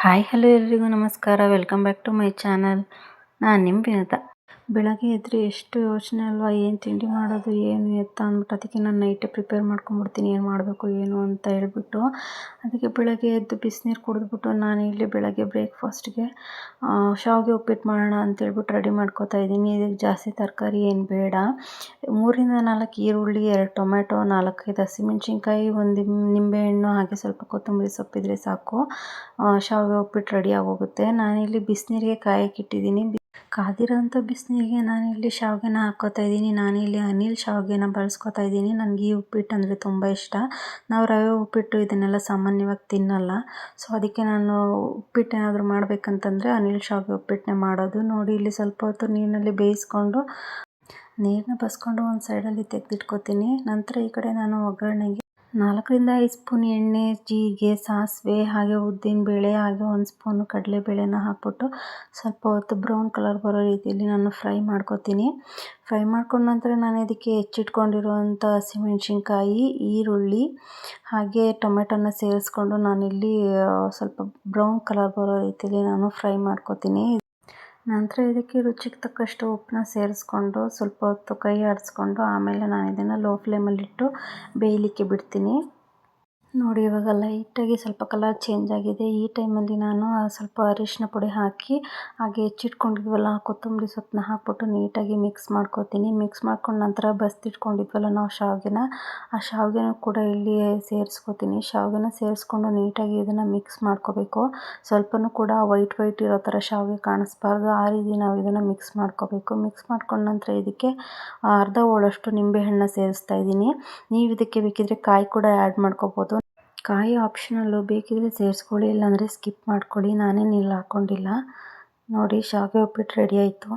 Hi hello ಎಲ್ರಿಗೂ ನಮಸ್ಕಾರ. Welcome back to my channel. ನಾನು ನಿಮ್ಮ ವಿನೋದ. ಬೆಳಗ್ಗೆ ಎದ್ದರೆ ಎಷ್ಟು ಯೋಚನೆ ಅಲ್ವಾ, ಏನು ತಿಂಡಿ ಮಾಡೋದು ಏನು ಎತ್ತ ಅಂದ್ಬಿಟ್ಟು. ಅದಕ್ಕೆ ನಾನು ನೈಟೇ ಪ್ರಿಪೇರ್ ಮಾಡ್ಕೊಂಬಿಡ್ತೀನಿ, ಏನು ಮಾಡಬೇಕು ಏನು ಅಂತ ಹೇಳ್ಬಿಟ್ಟು. ಅದಕ್ಕೆ ಬೆಳಗ್ಗೆ ಎದ್ದು ಬಿಸಿನೀರು ಕುಡಿದ್ಬಿಟ್ಟು ನಾನು ಇಲ್ಲಿ ಬೆಳಗ್ಗೆ ಬ್ರೇಕ್ಫಾಸ್ಟ್ಗೆ ಶಾವಿಗೆ ಉಪ್ಪಿಟ್ಟು ಮಾಡೋಣ ಅಂತೇಳ್ಬಿಟ್ಟು ರೆಡಿ ಮಾಡ್ಕೋತಾ ಇದ್ದೀನಿ. ಇದಕ್ಕೆ ಜಾಸ್ತಿ ತರಕಾರಿ ಏನು ಬೇಡ. 3-4 ಈರುಳ್ಳಿ, 2 ಟೊಮೆಟೊ, 4-5 ಹಸಿಮೆಣ್ಸಿನ್ಕಾಯಿ, ಒಂದು ನಿಂಬೆಹಣ್ಣು, ಹಾಗೆ ಸ್ವಲ್ಪ ಕೊತ್ತಂಬರಿ ಸೊಪ್ಪಿದ್ರೆ ಸಾಕು, ಶಾವಿಗೆ ಉಪ್ಪಿಟ್ಟು ರೆಡಿ ಆಗೋಗುತ್ತೆ. ನಾನಿಲ್ಲಿ ಬಿಸಿನೀರಿಗೆ ಕಾಯಕ್ಕಿಟ್ಟಿದ್ದೀನಿ. ಕಾದಿರೋಂಥ ಬಿಸಿನೀರಿಗೆ ನಾನಿಲ್ಲಿ ಶಾವಿಗೆನ ಹಾಕ್ಕೋತಾ ಇದ್ದೀನಿ. ನಾನಿಲ್ಲಿ ಅನಿಲ್ ಶಾವಿಗೆನ ಬಳಸ್ಕೊತಾ ಇದ್ದೀನಿ. ನನಗೆ ಈ ಉಪ್ಪಿಟ್ಟು ಅಂದರೆ ತುಂಬ ಇಷ್ಟ. ನಾವು ರವೆ ಉಪ್ಪಿಟ್ಟು ಇದನ್ನೆಲ್ಲ ಸಾಮಾನ್ಯವಾಗಿ ತಿನ್ನಲ್ಲ. ಸೊ ಅದಕ್ಕೆ ನಾನು ಉಪ್ಪಿಟ್ಟು ಏನಾದರೂ ಮಾಡಬೇಕಂತಂದರೆ ಅನಿಲ್ ಶಾವಿಗೆ ಉಪ್ಪಿಟ್ಟನ್ನೇ ಮಾಡೋದು. ನೋಡಿ, ಇಲ್ಲಿ ಸ್ವಲ್ಪ ಹೊತ್ತು ನೀರಿನಲ್ಲಿ ಬೇಯಿಸ್ಕೊಂಡು ನೀರನ್ನ ಬಸ್ಕೊಂಡು ಒಂದು ಸೈಡಲ್ಲಿ ತೆಗೆದಿಟ್ಕೋತೀನಿ. ನಂತರ ಈ ಕಡೆ ನಾನು ಒಗ್ಗರಣೆಗೆ 4-5 ಸ್ಪೂನ್ ಎಣ್ಣೆ, ಜೀರಿಗೆ, ಸಾಸಿವೆ, ಹಾಗೆ ಉದ್ದಿನಬೇಳೆ, ಹಾಗೆ 1 ಸ್ಪೂನು ಕಡಲೆಬೇಳೆನ ಹಾಕ್ಬಿಟ್ಟು ಸ್ವಲ್ಪ ಹೊತ್ತು ಬ್ರೌನ್ ಕಲರ್ ಬರೋ ರೀತಿಯಲ್ಲಿ ನಾನು ಫ್ರೈ ಮಾಡ್ಕೊತೀನಿ. ಫ್ರೈ ಮಾಡ್ಕೊಂಡ ನಂತರ ನಾನು ಇದಕ್ಕೆ ಹೆಚ್ಚಿಟ್ಕೊಂಡಿರುವಂಥ ಹಸಿಮೆಣ್ಸಿನ್ಕಾಯಿ, ಈರುಳ್ಳಿ, ಹಾಗೆ ಟೊಮೆಟೊನ ಸೇರಿಸ್ಕೊಂಡು ನಾನಿಲ್ಲಿ ಸ್ವಲ್ಪ ಬ್ರೌನ್ ಕಲರ್ ಬರೋ ರೀತಿಯಲ್ಲಿ ನಾನು ಫ್ರೈ ಮಾಡ್ಕೊತೀನಿ. ನಂತರ ಇದಕ್ಕೆ ರುಚಿಗೆ ತಕ್ಕಷ್ಟು ಉಪ್ಪನ್ನ ಸೇರಿಸ್ಕೊಂಡು ಸ್ವಲ್ಪ ಹೊತ್ತು ಕೈ ಆಡಿಸ್ಕೊಂಡು ಆಮೇಲೆ ನಾನು ಇದನ್ನು ಲೋ ಫ್ಲೇಮಲ್ಲಿಟ್ಟು ಬೇಯಲಿಕ್ಕೆ ಬಿಡ್ತೀನಿ. ನೋಡಿ, ಇವಾಗ ಲೈಟಾಗಿ ಸ್ವಲ್ಪ ಕಲರ್ ಚೇಂಜ್ ಆಗಿದೆ. ಈ ಟೈಮಲ್ಲಿ ನಾನು ಸ್ವಲ್ಪ ಅರಿಶಿನ ಪುಡಿ ಹಾಕಿ ಹಾಗೆ ಹೆಚ್ಚಿಟ್ಕೊಂಡಿದ್ವಲ್ಲ ಕೊತ್ತಂಬರಿ ಸೊಪ್ಪನ್ನ ಹಾಕ್ಬಿಟ್ಟು ನೀಟಾಗಿ ಮಿಕ್ಸ್ ಮಾಡ್ಕೊತೀನಿ. ಮಿಕ್ಸ್ ಮಾಡ್ಕೊಂಡು ನಂತರ ಬಸ್ದಿಟ್ಕೊಂಡಿದ್ವಲ್ಲ ನಾವು ಶಾವಿಗೆನ, ಆ ಶಾವಿಗೆನ ಕೂಡ ಇಲ್ಲಿ ಸೇರಿಸ್ಕೊತೀನಿ. ಶಾವಿಗೆನ ಸೇರಿಸ್ಕೊಂಡು ನೀಟಾಗಿ ಇದನ್ನು ಮಿಕ್ಸ್ ಮಾಡ್ಕೋಬೇಕು. ಸ್ವಲ್ಪನೂ ಕೂಡ ವೈಟ್ ಇರೋ ಥರ ಶಾವಿಗೆ ಕಾಣಿಸ್ಬಾರ್ದು. ಆ ರೀತಿ ನಾವು ಇದನ್ನು ಮಿಕ್ಸ್ ಮಾಡ್ಕೋಬೇಕು. ಮಿಕ್ಸ್ ಮಾಡ್ಕೊಂಡ ನಂತರ ಇದಕ್ಕೆ ಅರ್ಧ ಹೋಳಷ್ಟು ನಿಂಬೆಹಣ್ಣು ಸೇರಿಸ್ತಾ ಇದ್ದೀನಿ. ನೀವು ಇದಕ್ಕೆ ಬೇಕಿದ್ರೆ ಕಾಯಿ ಕೂಡ ಆ್ಯಡ್ ಮಾಡ್ಕೋಬೋದು. ಕಾಯಿ ಆಪ್ಷನಲ್ಲು, ಬೇಕಿದ್ರೆ ಸೇರಿಸ್ಕೊಳ್ಳಿ, ಇಲ್ಲಾಂದರೆ ಸ್ಕಿಪ್ ಮಾಡ್ಕೊಳ್ಳಿ. ನಾನೇನಿಲ್ಲ ಹಾಕ್ಕೊಂಡಿಲ್ಲ. ನೋಡಿ, ಶಾವಿಗೆ ಉಪ್ಪಿಟ್ಟು ರೆಡಿ ಆಯಿತು.